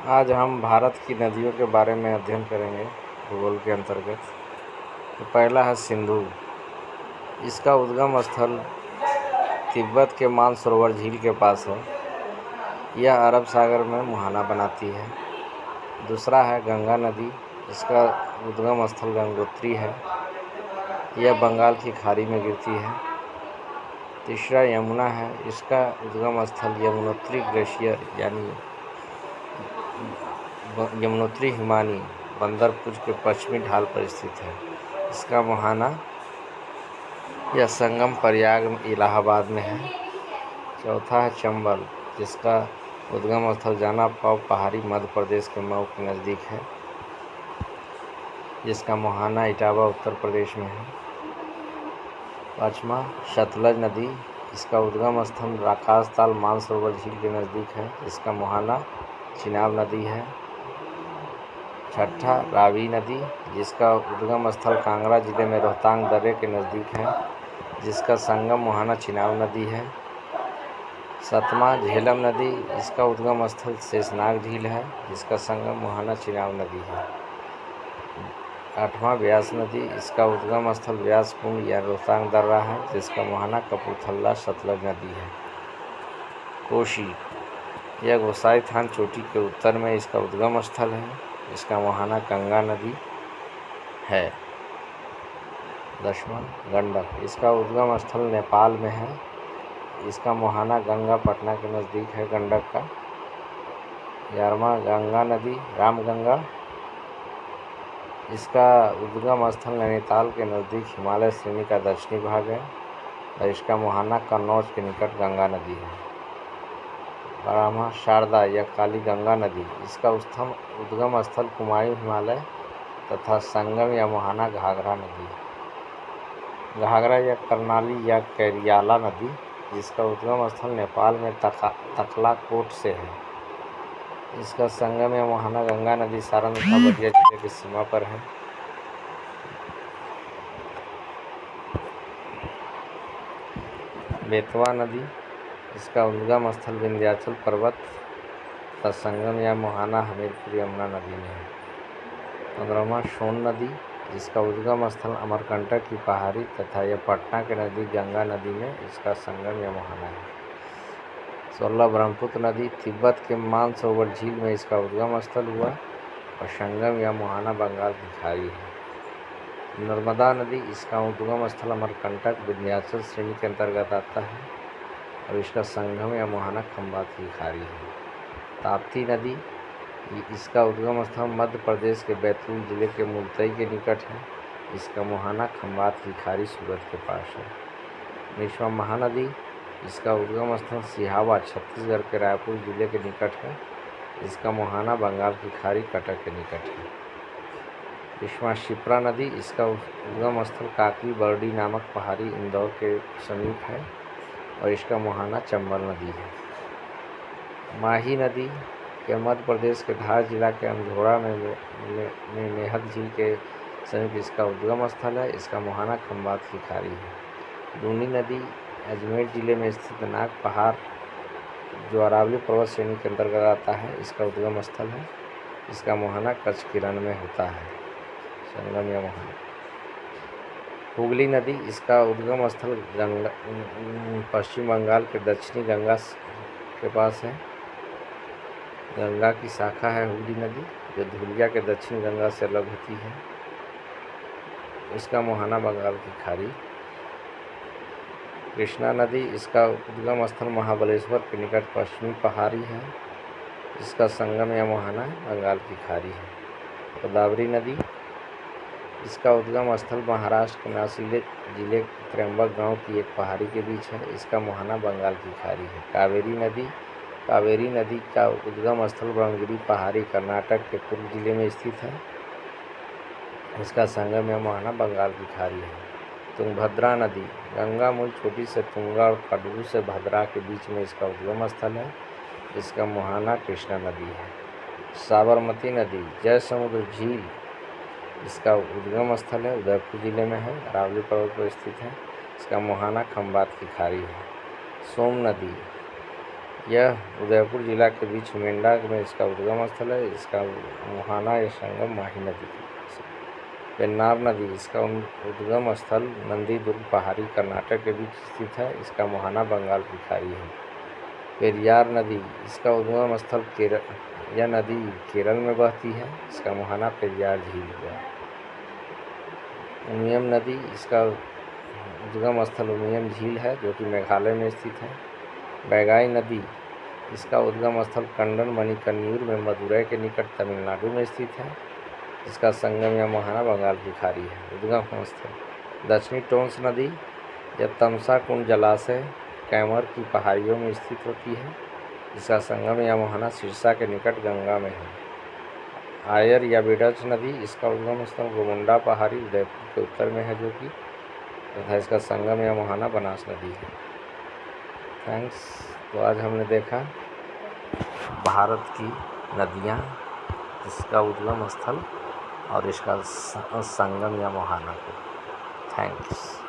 आज हम भारत की नदियों के बारे में अध्ययन करेंगे भूगोल के अंतर्गत। तो पहला है सिंधु। इसका उद्गम स्थल तिब्बत के मानसरोवर झील के पास है। यह अरब सागर में मुहाना बनाती है। दूसरा है गंगा नदी। इसका उद्गम स्थल गंगोत्री है। यह बंगाल की खाड़ी में गिरती है। तीसरा यमुना है। इसका उद्गम स्थल यमुनोत्री ग्लेशियर यानी यमुनोत्री हिमानी बंदरपुर के पश्चिमी ढाल पर स्थित है। इसका मुहाना या संगम प्रयाग इलाहाबाद में है। चौथा है चंबल, जिसका उद्गम स्थल जानापाव पहाड़ी मध्य प्रदेश के मऊ के नज़दीक है। जिसका मुहाना इटावा उत्तर प्रदेश में है। पाँचवा सतलज नदी। इसका उद्गम स्थल राकासताल मानसरोवर झील के नज़दीक है। इसका मुहाना चिनाब नदी है। छठा रावी नदी, जिसका उद्गम स्थल कांगड़ा जिले में रोहतांग दर्रे के नज़दीक है। जिसका संगम मुहाना चिनाब नदी है। सातवां झेलम नदी। इसका उद्गम स्थल शेषनाग झील है। जिसका संगम मुहाना चिनाब नदी है। आठवां व्यास नदी। इसका उद्गम स्थल व्यास कुंड या रोहतांग दर्रा है। जिसका मुहाना कपूरथला सतलज नदी है। कोशी, यह गोसाई थान चोटी के उत्तर में इसका उद्गम स्थल है। इसका मुहाना गंगा नदी है। 10वां गंडक। इसका उद्गम स्थल नेपाल में है। इसका मुहाना गंगा पटना के नज़दीक है गंडक का। 11वां गंगा नदी रामगंगा। इसका उद्गम स्थल नैनीताल के नज़दीक हिमालय श्रेणी का दक्षिणी भाग है और इसका मुहाना कन्नौज के निकट गंगा नदी है। 12वां शारदा या काली गंगा नदी। इसका उद्गम स्थल कुमायूं हिमालय तथा संगम या मुहाना घाघरा नदी। घाघरा या करनाली या कैरियाला नदी। जिसका उद्गम स्थल नेपाल में तकलाकोट से है। इसका संगम या मुहाना गंगा नदी सारण तथा बलिया जिले की सीमा पर है। बेतवा नदी। इसका उद्गम स्थल विंध्याचल पर्वत तथा संगम या मुहाना हमीरपुर यमुना नदी में है। 15वां सोन नदी। जिसका उद्गम स्थल अमरकंटक की पहाड़ी तथा यह पटना के नज़दीक गंगा नदी में इसका संगम या मुहाना है। 16 ब्रह्मपुत्र नदी। तिब्बत के मानसरोवर झील में इसका उद्गम स्थल हुआ और संगम या मुहाना बंगाल की खाड़ी है। नर्मदा नदी। इसका उद्गम स्थल अमरकंटक विंध्याचल श्रेणी के अंतर्गत आता है और इसका संगम या मुहाना खंबात की खाड़ी है। ताप्ती नदी। इसका उद्गम स्थल मध्य प्रदेश के बैतूल जिले के मुलतई के निकट है। इसका मुहाना खंबात की खाड़ी सूरत के पास है। 19वां महानदी। इसका उद्गम स्थल सिहावा छत्तीसगढ़ के रायपुर जिले के निकट है। इसका मुहाना बंगाल की खाड़ी कटक के निकट है। 20वां शिप्रा नदी। इसका उद्गम स्थल काकरी बरडी नामक पहाड़ी इंदौर के समीप है और इसका मुहाना चंबल नदी है। माही नदी यह मध्य प्रदेश के धार जिला के अंधोड़ा में मेहद झील के समीप इसका उद्गम स्थल है। इसका मुहाना खंबात की खाड़ी है। दूनी नदी अजमेर जिले में स्थित नाग पहाड़ जो अरावली पर्वत श्रेणी के अंतर्गत आता है इसका उद्गम स्थल है। इसका मुहाना कच्छ की रण में होता है संगम या मुहाना। हुगली नदी। इसका उद्गम स्थल पश्चिम बंगाल के दक्षिणी गंगा के पास है। गंगा की शाखा है हुगली नदी जो धुलिया के दक्षिण गंगा से अलग होती है। इसका मुहाना बंगाल की खाड़ी। कृष्णा नदी। इसका उद्गम स्थल महाबलेश्वर के निकट पश्चिमी पहाड़ी है। इसका संगम या मुहाना बंगाल की खाड़ी है। गोदावरी नदी। इसका उद्गम स्थल महाराष्ट्र के नासिक जिले त्र्यंबक गांव की एक पहाड़ी के बीच है। इसका मुहाना बंगाल की खाड़ी है। कावेरी नदी। कावेरी नदी का उद्गम स्थल ब्रह्मगिरी पहाड़ी कर्नाटक के कुर्ग जिले में स्थित है। इसका संगम या मुहाना बंगाल की खाड़ी है। तुंगभद्रा नदी। गंगा मूल चोटी से तुंगा और कटरू से भद्रा के बीच में इसका उद्गम स्थल है। इसका मुहाना कृष्णा नदी है। साबरमती नदी जयसमुद्र झील इसका उद्गम स्थल है, उदयपुर जिले में है, अरावली पर्वत पर स्थित है। इसका मुहाना खंबात की खाड़ी है। सोम नदी यह उदयपुर जिला के बीच मेंढा में इसका उद्गम स्थल है। इसका मुहाना या संगम माही नदी से। पेन्नार नदी, इसका उद्गम स्थल नंदी दुर्ग पहाड़ी कर्नाटक के बीच स्थित है। इसका मुहाना बंगाल की खाड़ी है। पेरियार नदी, इसका उद्गम स्थल केरल, यह नदी केरल में बहती है। इसका मुहाना पेरियार झील हुआ। उमियम नदी, इसका उद्गम स्थल उमियम झील है जो कि मेघालय में स्थित है। बैगाई नदी, इसका उद्गम स्थल कंडन मणिकन्यूर में मदुरै के निकट तमिलनाडु में स्थित है। इसका संगम या मुहाना बंगाल की खाड़ी है। उद्गम स्थल दक्षिणी टोंस नदी, यह तमसा कुंड जलाशय कैमर की पहाड़ियों में स्थित होती है। इसका संगम या मुहाना सिरसा के निकट गंगा में है। आयर या बिडच नदी, इसका उद्गम स्थल गोमुंडा पहाड़ी उदयपुर के उत्तर में है जो कि तथा इसका संगम या मुहाना बनास नदी है। थैंक्स। तो आज हमने देखा भारत की नदियाँ, इसका उद्गम स्थल और इसका संगम या मुहाना को। थैंक्स।